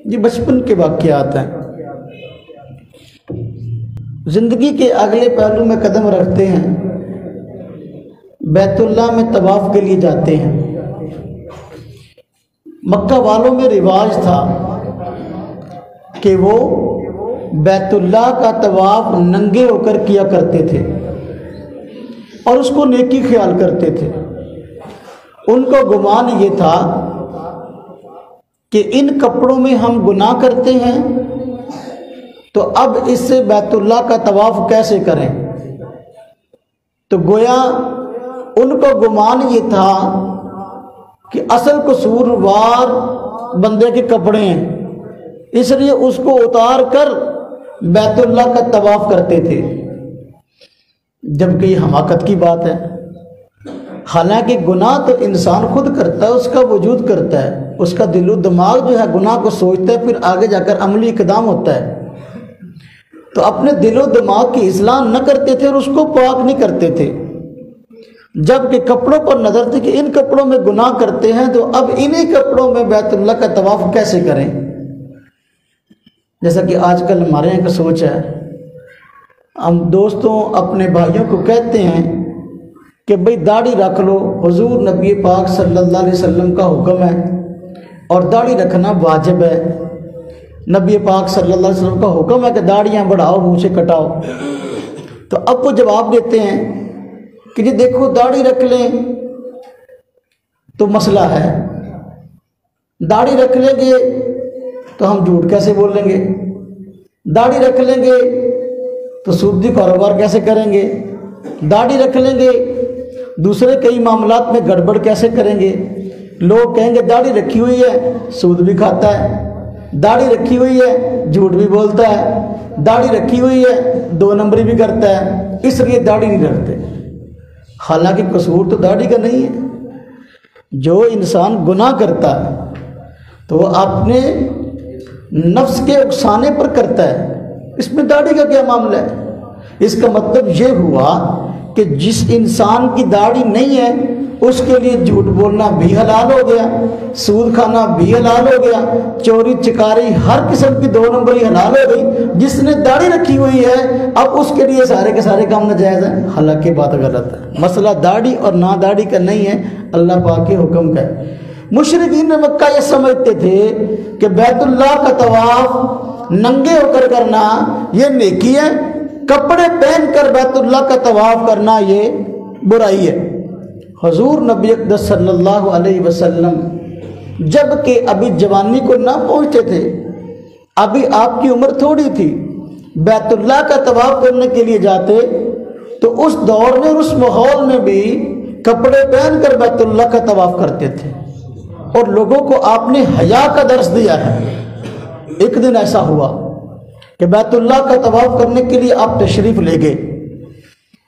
یہ بچپن کے واقعات ہیں۔ زندگی کے اگلے پہلو میں قدم رکھتے ہیں، بیت اللہ میں طواف کے لیے جاتے ہیں۔ مکہ والوں میں رواج تھا کہ وہ بیت اللہ کا طواف ننگے ہو کر کیا کرتے تھے اور اس کو نیکی خیال کرتے تھے۔ ان کو گمان یہ تھا کہ ان کپڑوں میں ہم گناہ کرتے ہیں تو اب اس سے بیت اللہ کا طواف کیسے کریں؟ تو گویا ان کو گمان یہ تھا کہ اصل قصوروار بندے کے کپڑے ہیں، اس لیے اس کو اتار کر بیت اللہ کا طواف کرتے تھے، جبکہ یہ حماقت کی بات ہے۔ حالانکہ گناہ تو انسان خود کرتا ہے، اس کا وجود کرتا ہے، اس کا دل و دماغ جو ہے گناہ کو سوچتا ہے، پھر آگے جا کر عملی اقدام ہوتا ہے۔ تو اپنے دل و دماغ کی اصلاح نہ کرتے تھے اور اس کو پاک نہیں کرتے تھے، جبکہ کپڑوں پر نظر تھی کہ ان کپڑوں میں گناہ کرتے ہیں تو اب انہی کپڑوں میں بیت اللہ کا طواف کیسے کریں۔ جیسا کہ آج کل ہمارے یہاں کا سوچ ہے، ہم دوستوں اپنے بھائیوں کو کہتے ہیں کہ بھئی داڑھی رکھ لو، حضور نبی پاک صلی اللہ علیہ وسلم کا حکم ہے اور داڑھی رکھنا واجب ہے، نبی پاک صلی اللہ علیہ وسلم کا حکم ہے کہ داڑھیاں بڑھاؤ، مونچھیں کٹاؤ۔ تو اب وہ جواب دیتے ہیں کہ جی دیکھو داڑھی رکھ لیں تو مسئلہ ہے، داڑھی رکھ لیں گے تو ہم جھوٹ کیسے بولیں گے، داڑھی رکھ لیں گے تو سودی کاروبار کیسے کریں گے، داڑھی رکھ لیں گے دوسرے کئی معاملات میں گڑبڑ کیسے کریں گے، لوگ کہیں گے داڑھی رکھی ہوئی ہے سود بھی کھاتا ہے، داڑھی رکھی ہوئی ہے جھوٹ بھی بولتا ہے، داڑھی رکھی ہوئی ہے دو نمبری بھی کرتا ہے، اس لیے داڑھی نہیں رکھتے۔ حالانکہ قصور تو داڑھی کا نہیں ہے۔ جو انسان گناہ کرتا ہے تو وہ اپنے نفس کے اکسانے پر کرتا ہے، اس میں داڑھی کا کیا معاملہ ہے؟ اس کا مطلب یہ ہوا کہ جس انسان کی داڑھی نہیں ہے اس کے لیے جھوٹ بولنا بھی حلال ہو گیا، سود کھانا بھی حلال ہو گیا، چوری چکاری ہر قسم کی دو نمبری حلال ہو گئی۔ جس نے داڑھی رکھی ہوئی ہے اب اس کے لیے سارے کے سارے کام ناجائز ہیں، حالانکہ بات غلط ہے۔ مسئلہ داڑھی اور نہ داڑھی کا نہیں ہے، اللہ پاک کے حکم کا ہے۔ مشرکین مکہ یہ سمجھتے تھے کہ بیت اللہ کا طواف ننگے ہو کر کرنا یہ نیکی ہے، کپڑے پہن کر بیت اللہ کا طواف کرنا یہ برائی ہے۔ حضور نبی اقدس صلی اللہ علیہ وسلم جب کہ ابھی جوانی کو نہ پہنچتے تھے، ابھی آپ کی عمر تھوڑی تھی، بیت اللہ کا طواف کرنے کے لیے جاتے تو اس دور میں اور اس ماحول میں بھی کپڑے پہن کر بیت اللہ کا طواف کرتے تھے، اور لوگوں کو آپ نے حیا کا درس دیا ہے۔ ایک دن ایسا ہوا کہ بیت اللہ کا طواف کرنے کے لیے آپ تشریف لے گئے،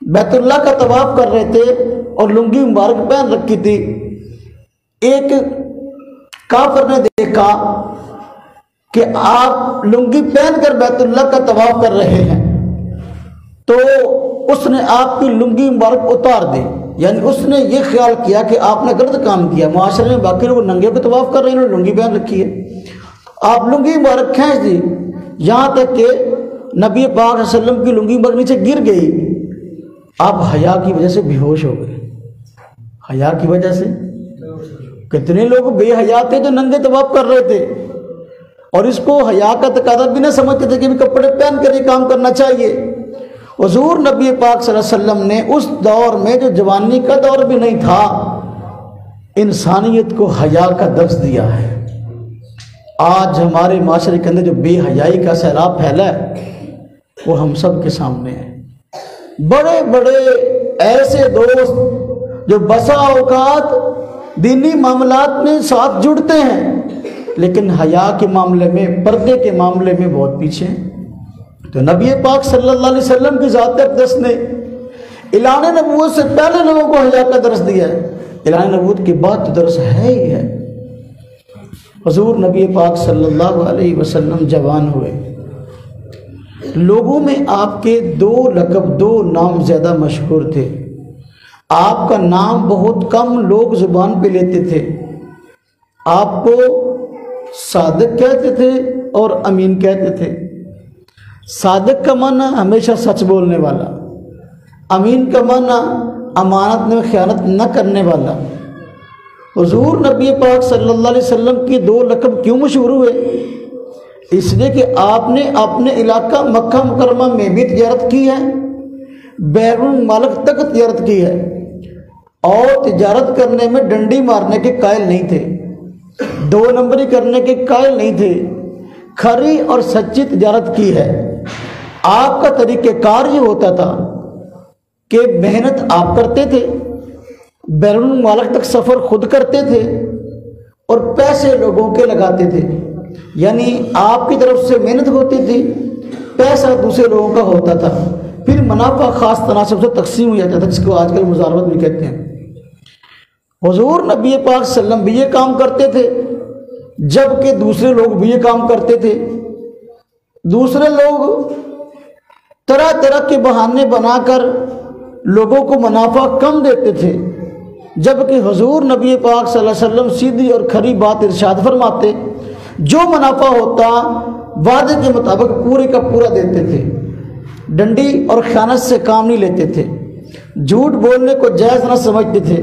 بیت اللہ کا طواف کر رہے تھے اور لنگی مبارک پہن رکھی تھی۔ ایک کافر نے دیکھا کہ آپ لنگی پہن کر بیت اللہ کا طواف کر رہے ہیں تو اس نے آپ کی لنگی مبارک اتار دی، یعنی اس نے یہ خیال کیا کہ آپ نے غلط کام کیا، معاشرے میں باقی لوگ ننگے پہ طواف کر رہے ہیں، انہوں نے لنگی پہن رکھی ہے، آپ لنگی مبارک کھینچ دی، یہاں تک کہ نبی پاک صلی اللہ علیہ وسلم کی لنگی مبارک نیچے گر گئی۔ آپ حیا کی وجہ سے بے ہوش ہو گئے، حیا کی وجہ سے۔ کتنے لوگ بے حیا تھے جو ننگے طواف کر رہے تھے اور اس کو حیا کا تقاضا بھی نہ سمجھتے تھے کہ بھی کپڑے پہن کر یہ کام کرنا چاہیے۔ حضور نبی پاک صلی اللہ علیہ وسلم نے اس دور میں جو جوانی کا دور بھی نہیں تھا، انسانیت کو حیا کا درس دیا ہے۔ آج ہمارے معاشرے کے اندر جو بے حیائی کا سیلاب پھیلا ہے وہ ہم سب کے سامنے ہے۔ بڑے بڑے ایسے دوست جو بسا اوقات دینی معاملات میں ساتھ جڑتے ہیں لیکن حیا کے معاملے میں، پردے کے معاملے میں بہت پیچھے ہیں۔ تو نبی پاک صلی اللہ علیہ وسلم کی ذات اقدس نے اعلان نبوت سے پہلے لوگوں کو حیا کا درس دیا ہے، اعلان نبوت کے بعد تو درس ہے ہی ہے۔ حضور نبی پاک صلی اللہ علیہ وسلم جوان ہوئے، لوگوں میں آپ کے دو لقب، دو نام زیادہ مشہور تھے۔ آپ کا نام بہت کم لوگ زبان پہ لیتے تھے، آپ کو صادق کہتے تھے اور امین کہتے تھے۔ صادق کا معنی ہمیشہ سچ بولنے والا، امین کا معنی امانت میں خیانت نہ کرنے والا۔ حضور نبی پاک صلی اللہ علیہ وسلم کی دو لقب کیوں مشہور ہوئے؟ اس لیے کہ آپ نے اپنے علاقہ مکہ مکرمہ میں بھی تجارت کی ہے، بیرون ملک تک تجارت کی ہے، اور تجارت کرنے میں ڈنڈی مارنے کے قائل نہیں تھے، دو نمبری کرنے کے قائل نہیں تھے، کھری اور سچی تجارت کی ہے۔ آپ کا طریقہ کار یہ ہوتا تھا کہ محنت آپ کرتے تھے، بیرون ملک تک سفر خود کرتے تھے، اور پیسے لوگوں کے لگاتے تھے، یعنی آپ کی طرف سے محنت ہوتی تھی، پیسہ دوسرے لوگوں کا ہوتا تھا، پھر منافع خاص تناسب سے تقسیم ہو جاتا تھا، جس کو آج کل مزاربت بھی کہتے ہیں۔ حضور نبی پاک صلی اللہ علیہ وسلم بھی یہ کام کرتے تھے، جبکہ دوسرے لوگ بھی یہ کام کرتے تھے۔ دوسرے لوگ طرح طرح کے بہانے بنا کر لوگوں کو منافع کم دیتے تھے، جبکہ حضور نبی پاک صلی اللہ علیہ وسلم سیدھی اور کھری بات ارشاد فرماتے، جو منافع ہوتا وعدے کے مطابق پورے کا پورا دیتے تھے، ڈنڈی اور خیانت سے کام نہیں لیتے تھے، جھوٹ بولنے کو جائز نہ سمجھتے تھے،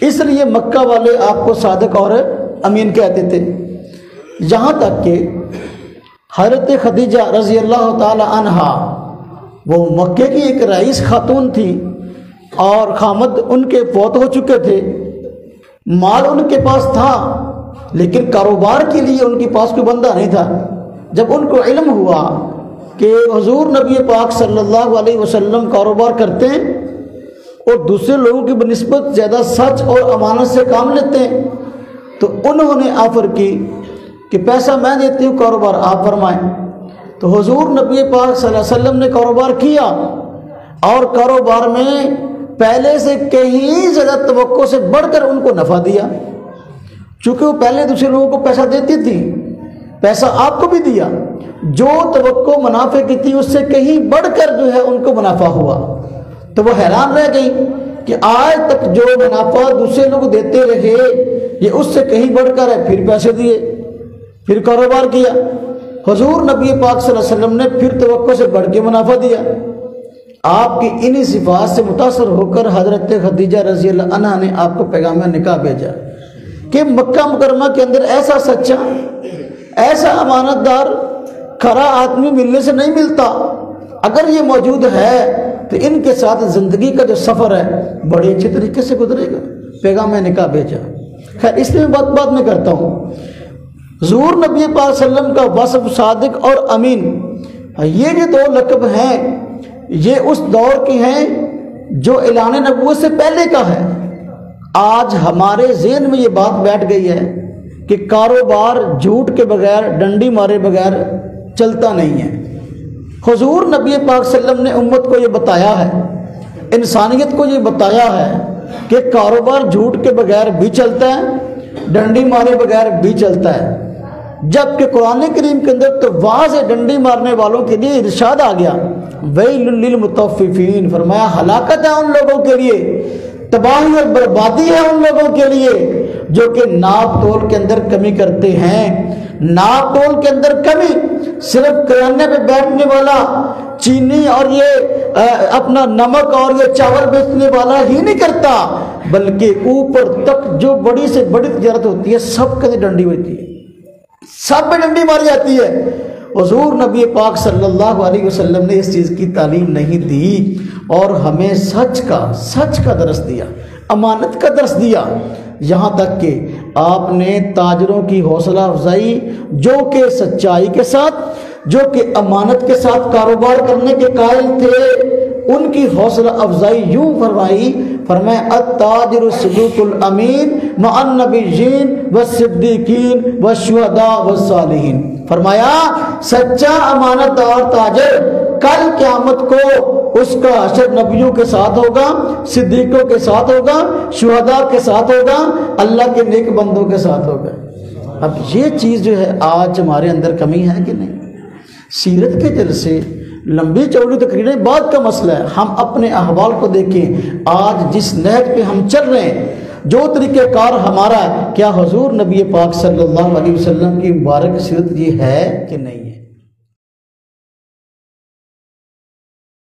اس لیے مکہ والے آپ کو صادق اور امین کہتے تھے۔ یہاں تک کہ حضرت خدیجہ رضی اللہ تعالی عنہا، وہ مکے کی ایک رئیس خاتون تھی، اور خامد ان کے فوت ہو چکے تھے، مال ان کے پاس تھا، لیکن کاروبار کے لیے ان کے پاس کوئی بندہ نہیں تھا۔ جب ان کو علم ہوا کہ حضور نبی پاک صلی اللہ علیہ وسلم کاروبار کرتے ہیں اور دوسرے لوگوں کی بنسبت زیادہ سچ اور امانت سے کام لیتے ہیں، تو انہوں نے آفر کی کہ پیسہ میں دیتی ہوں، کاروبار آپ فرمائیں۔ تو حضور نبی پاک صلی اللہ علیہ وسلم نے کاروبار کیا، اور کاروبار میں پہلے سے کہیں زیادہ توقع سے بڑھ کر ان کو نفع دیا، چونکہ وہ پہلے دوسرے لوگوں کو پیسہ دیتی تھی، پیسہ آپ کو بھی دیا، جو توقع منافع کی تھی اس سے کہیں بڑھ کر جو ہے ان کو منافع ہوا۔ تو وہ حیران رہ گئی کہ آج تک جو منافع دوسرے لوگ دیتے رہے یہ اس سے کہیں بڑھ کر ہے، پھر پیسے دیے، پھر کاروبار کیا۔ حضور نبی پاک صلی اللہ علیہ وسلم نے پھر توقع سے بڑھ کے منافع دیا۔ آپ کی انہی صفات سے متاثر ہو کر حضرت خدیجہ رضی اللہ عنہا نے آپ کو پیغام نکاح بھیجا کہ مکہ مکرمہ کے اندر ایسا سچا، ایسا امانت دار، کھرا آدمی ملنے سے نہیں ملتا، اگر یہ موجود ہے تو ان کے ساتھ زندگی کا جو سفر ہے بڑے اچھے طریقے سے گزرے گا۔ پیغام نکاح بھیجا۔ خیر اس میں بات میں کرتا ہوں، حضور نبی پاک صلی اللہ علیہ وسلم کا وصف صادق اور امین، یہ جو دو لقب ہیں یہ اس دور کی ہیں جو اعلان نبوت سے پہلے کا ہے۔ آج ہمارے ذہن میں یہ بات بیٹھ گئی ہے کہ کاروبار جھوٹ کے بغیر، ڈنڈی مارے بغیر چلتا نہیں ہے۔ حضور نبی پاک صلی اللہ علیہ وسلم نے امت کو یہ بتایا ہے، انسانیت کو یہ بتایا ہے کہ کاروبار جھوٹ کے بغیر بھی چلتا ہے، ڈنڈی مارے بغیر بھی چلتا ہے، جبکہ قرآن کریم کے اندر تو واضح ڈنڈی مارنے والوں کے لیے ارشاد آ گیا، ویل للمطففین، فرمایا ہلاکت ہے ان لوگوں کے لیے، تباہی اور بربادی ہے ان لوگوں کے لیے جو کہ ناپ تول کے اندر کمی کرتے ہیں۔ ناپ تول کے اندر کمی صرف کرانے پہ بیٹھنے والا چینی اور یہ اپنا نمک اور یہ چاول بیچنے والا ہی نہیں کرتا، بلکہ اوپر تک جو بڑی سے بڑی تجارت ہوتی ہے سب کے ڈنڈی ہوتی ہے، سب پہ ڈنڈی ماری جاتی ہے۔ حضور نبی پاک صلی اللہ علیہ وسلم نے اس چیز کی تعلیم نہیں دی اور ہمیں سچ کا درس دیا، امانت کا درس دیا، یہاں تک کہ آپ نے تاجروں کی حوصلہ افزائی جو کہ سچائی کے ساتھ، جو کہ امانت کے ساتھ کاروبار کرنے کے قائل تھے، ان کی حوصلہ افزائی یوں فرمایا التاجر الصدوق الامین مع النبیین والصدیقین والشہداء والصالحین، فرمایا سچا امانت دار تاجر کل قیامت کو اس کا حشر نبیوں کے ساتھ ہوگا، صدیقوں کے ساتھ ہوگا، شہداء کے ساتھ ہوگا، اللہ کے نیک بندوں کے ساتھ ہوگا۔ اب یہ چیز جو ہے آج ہمارے اندر کمی ہے کہ نہیں؟ سیرت کے جلسے لمبی چوڑی تقریریں بعد کا مسئلہ ہے، ہم اپنے احوال کو دیکھیں، آج جس نہج پہ ہم چل رہے ہیں، جو طریقہ کار ہمارا ہے، کیا حضور نبی پاک صلی اللہ علیہ وسلم کی مبارک سیرت یہ ہے کہ نہیں ہے؟